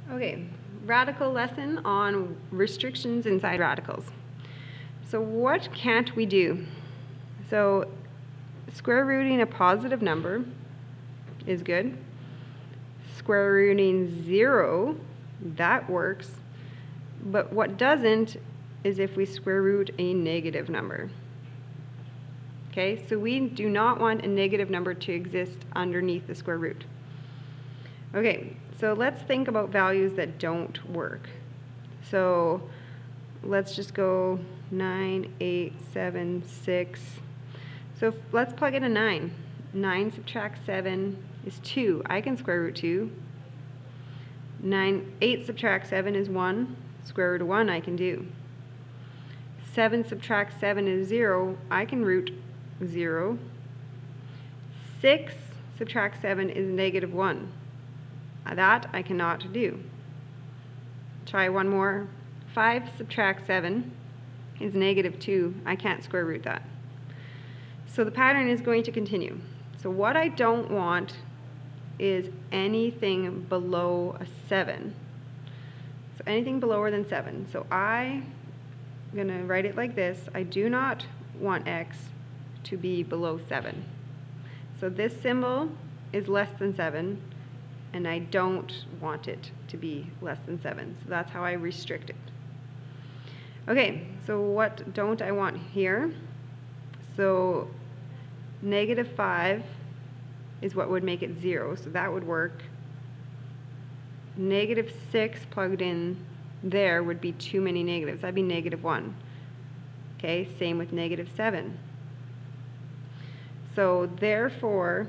Okay, radical lesson on restrictions inside radicals. So what can't we do? So square rooting a positive number is good. Square rooting 0, that works. But what doesn't is if we square root a negative number. Okay, so we do not want a negative number to exist underneath the square root. Okay, so let's think about values that don't work. So let's just go 9, 8, 7, 6. So let's plug in a 9. 9 subtract 7 is 2. I can square root 2. 8 subtract 7 is 1. Square root of 1 I can do. 7 subtract 7 is 0. I can root 0. 6 subtract 7 is negative 1. That I cannot do. Try one more. 5 subtract 7 is negative 2. I can't square root that. So the pattern is going to continue. So what I don't want is anything below a 7. So anything belower than 7. So I'm going to write it like this. I do not want x to be below 7. So this symbol is less than 7. And I don't want it to be less than 7. So that's how I restrict it. Okay, so what don't I want here? So negative 5 is what would make it 0, so that would work. Negative 6 plugged in there would be too many negatives. That'd be negative 1. Okay, same with negative 7. So therefore,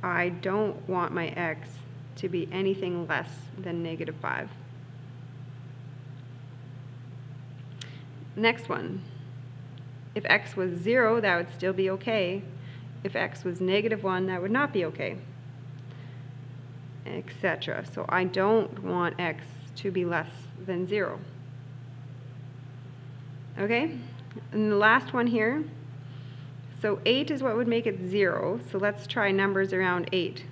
I don't want my x to be anything less than negative 5. Next one. If x was 0, that would still be okay. If x was negative 1, that would not be okay, etc. So I don't want x to be less than 0. Okay? And the last one here. So 8 is what would make it 0, so let's try numbers around 8.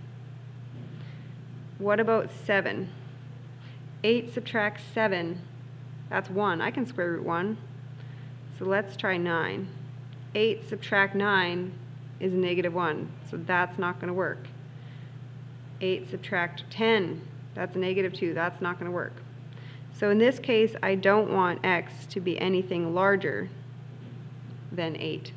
What about 7? 8 subtract 7, that's 1. I can square root 1. So let's try 9. 8 subtract 9 is negative 1, so that's not going to work. 8 subtract 10, that's negative 2. That's not going to work. So in this case, I don't want x to be anything larger than 8.